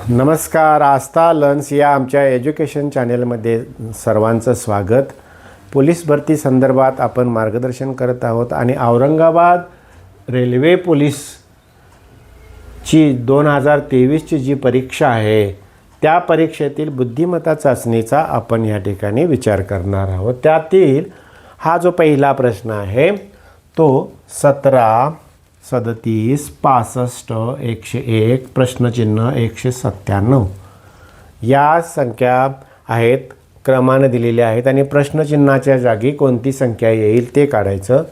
नमस्कार. आस्था लर्न्स या आमच्या एज्युकेशन चॅनेलमध्ये सर्वांचं स्वागत. पोलीस भरती संदर्भात आपण मार्गदर्शन करत आहोत आणि औरंगाबाद रेल्वे पोलीसची 2023ची जी परीक्षा आहे त्या परीक्षेतील बुद्धिमत्ता चाचणीचा आपण या ठिकाणी विचार करणार आहोत. त्यातील हा जो पहिला प्रश्न आहे तो 17, 37, 65, 101, प्रश्नचिन्ह 197 या संख्या आहेत, क्रमाने दिलेल्या आहेत आणि प्रश्नचिन्हाच्या जागी कोणती संख्या येईल ते काढायचं.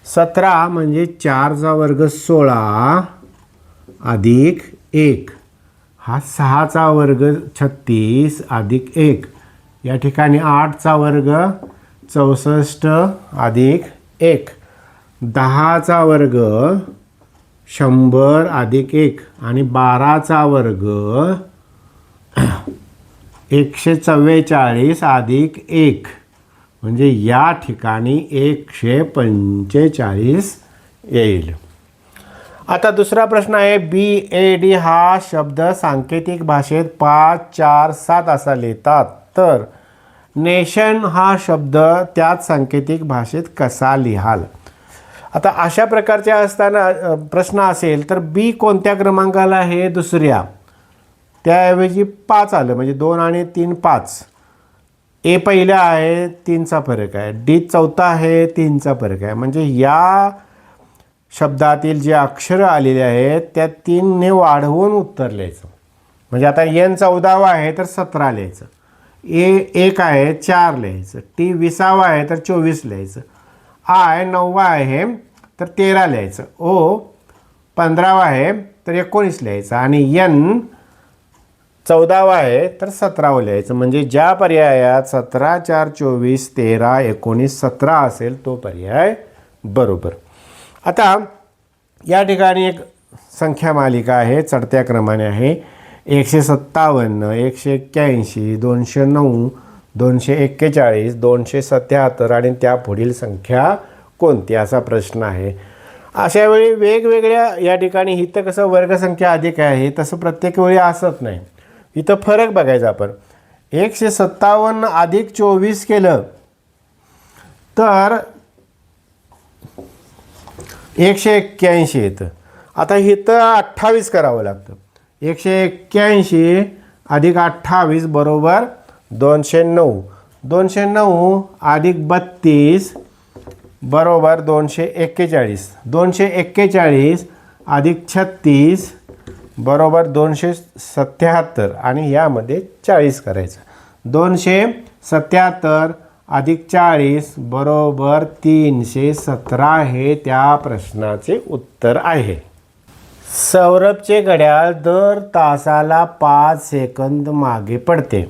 17 म्हणजे 4चा वर्ग 16 अधिक 1, हा 6चा वर्ग 36 अधिक 1, या ठिकाणी 8चा वर्ग 64 अधिक 1, 10चा वर्ग 100 अधिक 1 आणि 12चा वर्ग 144 अधिक 1, म्हणजे या ठिकाणी 145 येईल. आता दुसरा प्रश्न आहे, BAD हा शब्द सांकेतिक भाषेत 5, 4, 7 असा लिहितात, तर नेशन हा शब्द त्याच सांकेतिक भाषेत कसा लिहाल. आता अशा प्रकारचे असताना प्रश्न असेल तर बी कोणत्या क्रमांकाला आहे, दुसऱ्या, त्याऐवजी 5 आलं म्हणजे 2 आणि 3 5. ए पहिला आहे, 3चा फरक आहे. डी चौथा आहे, 3चा फरक आहे. म्हणजे या शब्दातील जे अक्षरं आलेले आहेत त्या 3ने वाढवून उत्तर लिहायचं. म्हणजे आता एन 14वा आहे तर 17 लिहायचं, ए 1 आहे 4 लिहायचं, टी 20वा आहे तर 24 लिहायचं, आय 9वा आहे तर 13 लिहायचं, ओ 15वा आहे तर 19 लिहायचं आणि एन 14वा आहे तर 17वा लिहायचं. म्हणजे ज्या पर्यायात 17, 4, 24, 13, 19, 17 असेल तो पर्याय बरोबर. आता या ठिकाणी एक संख्या मालिका आहे, चढत्या क्रमाने आहे. 157, 181, 209, 241, 277 आणि त्या पुढील संख्या कोणती असा प्रश्न आहे. अशा वेळी वेगवेगळ्या या ठिकाणी इथं कसं वर्गसंख्या अधिक आहे तसं प्रत्येक वेळी असत नाही. इथं फरक बघायचा आपण. 157 अधिक 24 केलं तर 181 येतं. आता इथं 28 करावं लागतं. 181 अधिक 28 बरोबर 209, 209 अधिक 32 बरोबर 241, 241 अधिक 36 बरोबर 277 आणि यामध्ये 40 करायचं. 277 अधिक 40 बरोबर 317 हे त्या प्रश्नाचे उत्तर आहे. सौरभचे घड्याळ दर तासाला 5 सेकंद मागे पडते.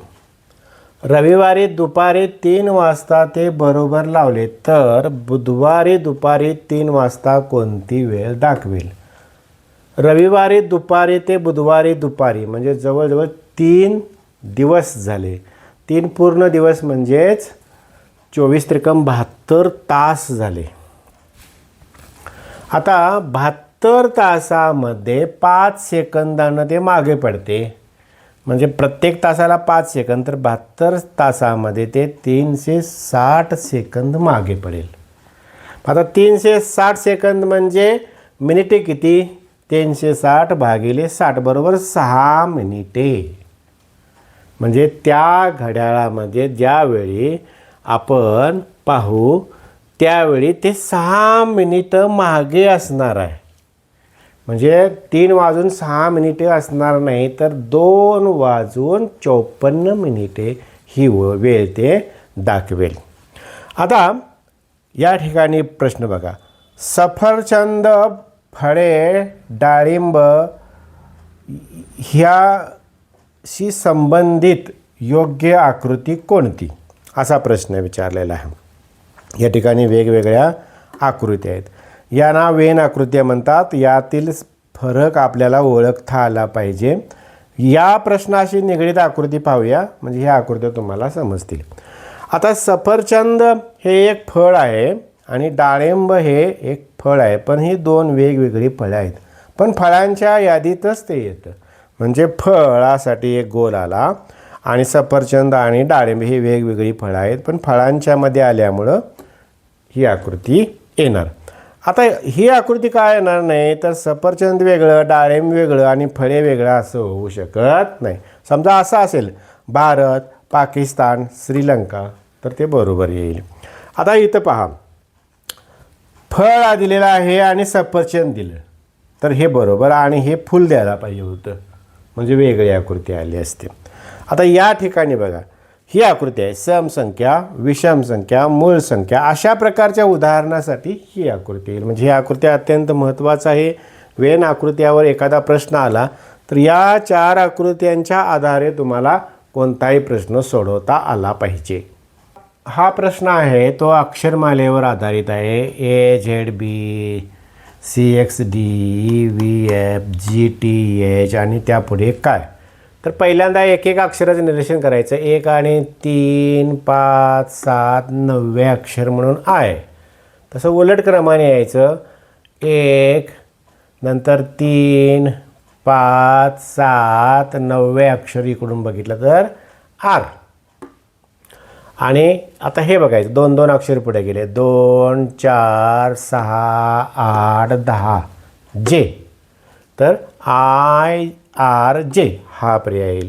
रविवारी दुपारी 3 वाजता ते बरोबर लावले तर बुधवारी दुपारी 3 वाजता कोणती वेळ दाखवेल. रविवारी दुपारी ते बुधवारी दुपारी म्हणजे जवळजवळ 3 दिवस झाले. 3 पूर्ण दिवस म्हणजेच 24 त्रिकम 72 तास झाले. आता 72 तासामध्ये 5 सेकंदानं ते मागे पडते. म्हणजे प्रत्येक तासाला 5 सेकंद, तर 72 तासामध्ये ते 360 सेकंद मागे पडेल. आता 360 सेकंद म्हणजे मिनिटे किती, 360 भागिले 60 बरोबर 6 मिनिटे. म्हणजे त्या घड्याळामध्ये ज्यावेळी आपण पाहू त्यावेळी ते 6 मिनिटं मागे असणार आहे. म्हणजे 3 वाजून 6 मिनिटे असणार नाही तर 2 वाजून 54 मिनिटे ही वेळ ते दाखवेल. आता या ठिकाणी प्रश्न बघा. सफरचंद, फळे, डाळिंब ह्याशी संबंधित योग्य आकृती कोणती असा प्रश्न विचारलेला आहे. या ठिकाणी वेगवेगळ्या आकृत्या आहेत. यांना वेन आकृत्या म्हणतात. यातील फरक आपल्याला ओळखता आला पाहिजे. या प्रश्नाशी निगडीत आकृती पाहूया म्हणजे ह्या आकृत्या तुम्हाला समजतील. आता सफरचंद हे एक फळ आहे आणि डाळिंब हे एक फळ आहे, पण ही 2 वेगवेगळी फळं आहेत. पण फळांच्या यादीतच ते येतं. म्हणजे फळासाठी एक गोल आला आणि सफरचंद आणि डाळिंब ही वेगवेगळी फळं आहेत, पण फळांच्या मध्ये आल्यामुळं ही आकृती येणार. आता ही आकृती काय येणार नाही तर सफरचंद वेगळं, डाळिंब वेगळं आणि फळे वेगळं असं होऊ शकत नाही. समजा असं असेल भारत, पाकिस्तान, श्रीलंका तर ते बरोबर येईल. आता इथं पहा, फळ दिलेलं आहे आणि सफरचंद दिलं तर हे बरोबर आणि हे फुल द्यायला पाहिजे होतं, म्हणजे वेगळी आकृती आली असते. आता या ठिकाणी बघा, ही आकृती आहे समसंख्या, विषम संख्या, मूळ संख्या, अशा प्रकारच्या उदाहरणासाठी ही आकृती येईल. म्हणजे ही आकृती अत्यंत महत्त्वाचं आहे. वेन आकृत्यावर एखादा प्रश्न आला तर या 4 आकृत्यांच्या आधारे तुम्हाला कोणताही प्रश्न सोडवता आला पाहिजे. हा प्रश्न आहे तो अक्षरमालेवर आधारित आहे. AZB CXD VF GTH आणि त्यापुढे काय. तर पहिल्यांदा एक एक अक्षराचं निरीक्षण करायचं. 1 आणि 3 5 7 9वे अक्षर म्हणून आहे. तसं उलट क्रमाने यायचं. 1 नंतर 3 5 7 9वे अक्षर इकडून बघितलं तर आर. आणि आता हे बघायचं 2 अक्षर पुढे गेले. 2 4 6 8 10 जे. तर IRJ हा पर्याय येईल.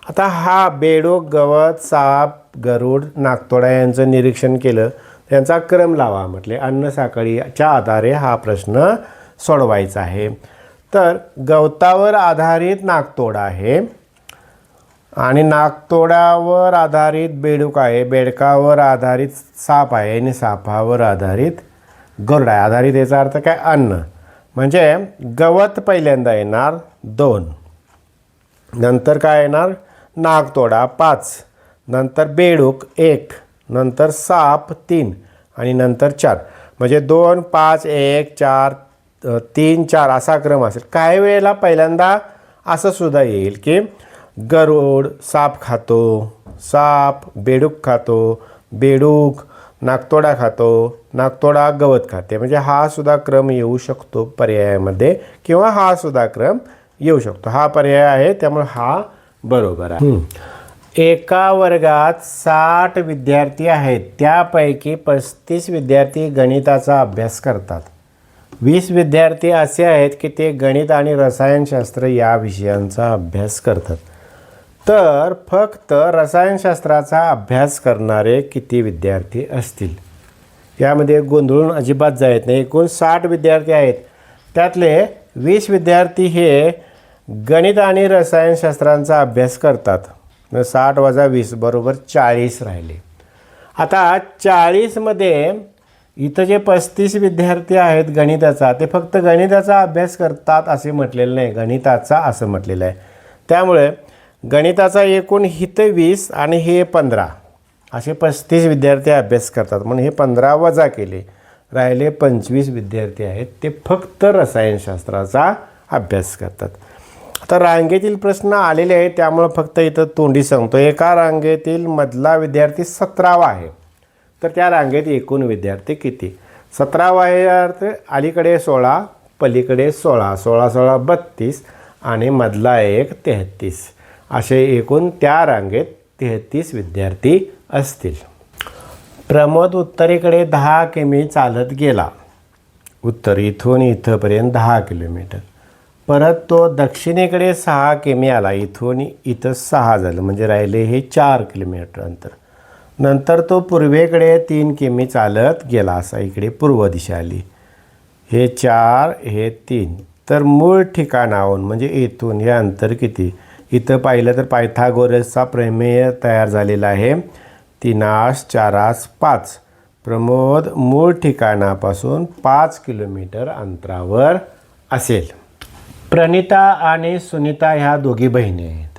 आता हा बेडूक, गवत, साप, गरुड, नाकतोडा यांचं निरीक्षण केलं, त्यांचा क्रम लावा म्हटले. अन्न साखळीच्या आधारे हा प्रश्न सोडवायचा आहे. तर गवतावर आधारित नाकतोडा आहे आणि नाकतोडावर आधारित बेडूक आहे, बेडकावर आधारित साप आहे आणि सापावर आधारित गरुड आहे. आधारित याचा अर्थ काय, अन्न. म्हणजे गवत पहिल्यांदा येणार 2, नंतर काय येणार नाकतोडा 5, नंतर बेडूक 1, नंतर साप 3 आणि नंतर 4. म्हणजे 2 5 1 4 3 4 असा क्रम असेल. काही वेळेला पहिल्यांदा असं सुद्धा येईल की गरुड साप खातो, साप बेडूक खातो, बेडूक नाकतोडा खातो, नाकतोडा गवत खाते. म्हणजे हा सुद्धा क्रम येऊ शकतो पर्यायामध्ये, किंवा हा सुद्धा क्रम येऊ शकतो. हा पर्याय आहे त्यामुळे हा बरोबर आहे. एका वर्गात 60 विद्यार्थी आहेत, त्यापैकी 35 विद्यार्थी गणिताचा अभ्यास करतात. 20 विद्यार्थी असे आहेत की ते गणित आणि रसायनशास्त्र या विषयांचा अभ्यास करतात. तर फक्त रसायनशास्त्राचा अभ्यास करणारे किती विद्यार्थी असतील. यामध्ये गोंधळून अजिबात जायत नाही. एकूण 60 विद्यार्थी आहेत, त्यातले 20 विद्यार्थी हे गणित आणि रसायनशास्त्रांचा अभ्यास करतात. 60 वजा 20 बरोबर 40 राहिले. आता 40मध्ये इथं जे 35 विद्यार्थी आहेत गणिताचा, ते फक्त गणिताचा अभ्यास करतात असे म्हटलेलं नाही, गणिताचा असं म्हटलेलं आहे. त्यामुळे गणिताचा एकूण हिथं 20 आणि हे 15 असे 35 विद्यार्थी अभ्यास करतात. म्हणून हे 15 वजा केले, राहिले 25 विद्यार्थी आहेत, ते फक्त रसायनशास्त्राचा अभ्यास करतात. आता रांगेतील प्रश्न आलेले आहेत त्यामुळं फक्त इथं तोंडी सांगतो. एका रांगेतील मधला विद्यार्थी 17वा आहे, तर त्या रांगेत एकूण विद्यार्थी किती. 17वा आहे अर्थ अलीकडे 16, पलीकडे 16, 16 16 32 आणि मधला एक 33, असे एकूण त्या रांगेत 33 विद्यार्थी असतील. प्रमोद उत्तरेकडे 10 किमी चालत गेला. उत्तर इथून इथंपर्यंत 10 किलोमीटर. परत तो दक्षिणेकडे 6 किमी आला, इथून इथं 6 झालं, म्हणजे राहिले हे 4 किलोमीटर अंतर. नंतर तो पूर्वेकडे 3 किमी चालत गेला, असा इकडे पूर्व दिशा आली. हे 4 हे 3. तर मूळ ठिकाणाहून म्हणजे इथून हे अंतर किती. इथं पाहिलं तर पायथागोरसचा प्रमेय तयार झालेला आहे. 3 4 5. प्रमोद मूळ ठिकाणापासून 5 किलोमीटर अंतरावर असेल. प्रणिता आणि सुनीता ह्या दोघी बहिणी आहेत.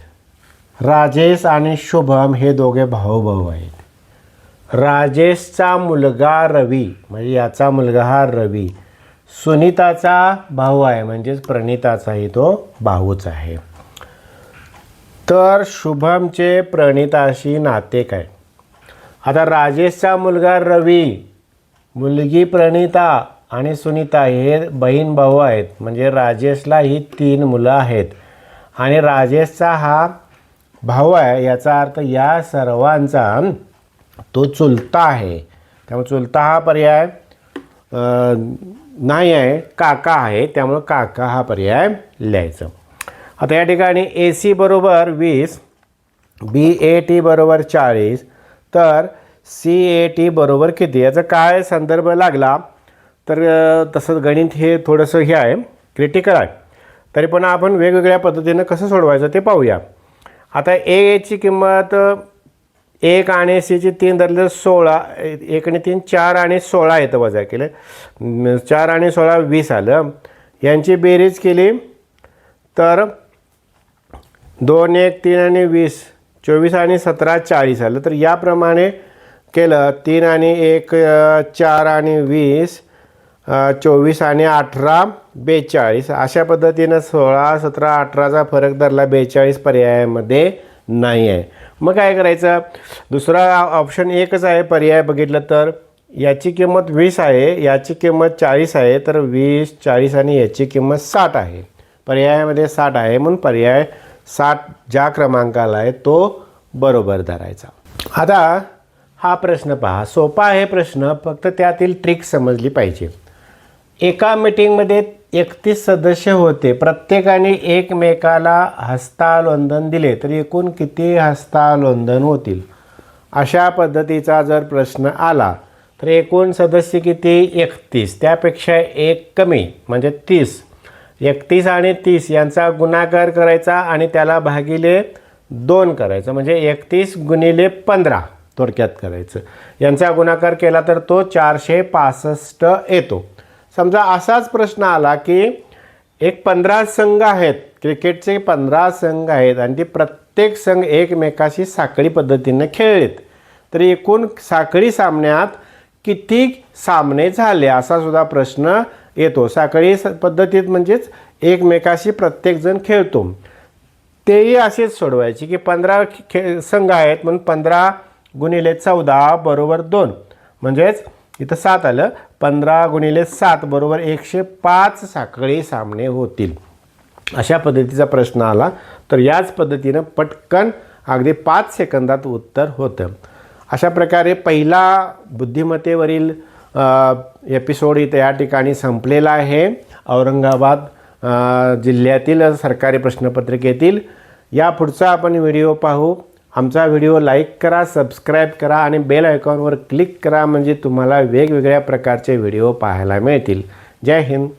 राजेश आणि शुभम हे दोघे भाऊ आहेत. राजेशचा मुलगा रवी, म्हणजे याचा मुलगा हा रवी, सुनीताचा भाऊ आहे, म्हणजेच प्रणिताचाही तो भाऊच आहे. तर शुभमचे प्रणिताशी नाते काय. आता राजेशचा मुलगा रवी, मुलगी प्रणिता आणि सुनीता हे बहीण भाऊ आहेत, म्हणजे राजेशला ही 3 मुलं आहेत आणि राजेशचा हा भाऊ आहे, याचा अर्थ या सर्वांचा तो चुलता आहे. त्यामुळे चुलता हा पर्याय नाही आहे, काका आहे. त्यामुळं काका हा पर्याय लिहायचं. आता या ठिकाणी AC बरोबर 20, BAT बरोबर 40, तर CAT बरोबर किती, याचा काय संदर्भ लागला तर तसंच गणित हे थोडंसं हे आहे, क्रिटिकल आहे. तरी पण आपण वेगवेगळ्या पद्धतीनं कसं सोडवायचं ते पाहूया. आता ची किंमत 1 आणि Cची 3 धरले 16, 1 आणि 3 4 आणि 16 येतं वजा केलं, 4 आणि 16 20 आलं. यांची बेरीज केली तर 2 1 3 आणि 20 24 आणि 17 40 आलं. तर याप्रमाणे केलं 3 आणि 1 4 आणि 20 24 आणि 18 42, अशा पद्धतीनं 16 17 18चा फरक धरला, 42 पर्यायामध्ये नाही आहे. मग काय करायचं, दुसरा ऑप्शन एकच आहे पर्याय बघितलं तर. याची किंमत 20 आहे, याची किंमत 40 आहे, तर 20 40 आणि याची किंमत 60 आहे. पर्यायामध्ये 60 आहे, म्हणून पर्याय 60 ज्या क्रमांकाला आहे तो बरोबर धरायचा. आता हा प्रश्न पहा, सोपा आहे प्रश्न, फक्त त्यातील ट्रिक समजली पाहिजे. एका मीटिंगमध्ये 31 सदस्य होते, प्रत्येकाने एकमेकाला हस्तांदोलन दिले, तर एकूण किती हस्तांदोलन होतील. अशा पद्धतीचा जर प्रश्न आला तर एकूण सदस्य किती 31, त्यापेक्षा एक कमी म्हणजे 30. 31 आणि 30 यांचा गुणाकार करायचा आणि त्याला भागिले 2 करायचं, म्हणजे 31 गुणिले 15 थोडक्यात करायचं. यांचा गुणाकार केला तर तो 465 येतो. समजा असाच प्रश्न आला की एक 15 संघ आहेत, क्रिकेटचे 15 संघ आहेत आणि ते प्रत्येक संघ एकमेकाशी साखळी पद्धतीने खेळलेत, तर एकूण साखळी सामन्यात किती सामने झाले असा सुद्धा प्रश्न येतो. साखळी पद्धतीत म्हणजेच एकमेकाशी प्रत्येकजण खेळतो. तेही असेच सोडवायचे की 15 संघ आहेत म्हणून 15 गुणिले 14 बरोबर 2, म्हणजेच इथं 7 आलं. 15 गुणिले 7 बरोबर 105 साखळी सामने होतील. अशा पद्धतीचा प्रश्न आला तर याच पद्धतीनं पटकन अगदी 5 सेकंदात उत्तर होतं. अशा प्रकारे पहिला बुद्धिमत्तेवरील एपिसोड इथं या ठिकाणी संपलेला आहे. औरंगाबाद जिल्ह्यातील सरकारी प्रश्नपत्रिकेतील या पुढचा आपण व्हिडिओ पाहू. आमचा व्हिडिओ लाईक करा, सबस्क्राईब करा आणि बेल आयकॉनवर क्लिक करा, म्हणजे तुम्हाला वेगवेगळ्या प्रकारचे व्हिडिओ पाहायला मिळतील. जय हिंद.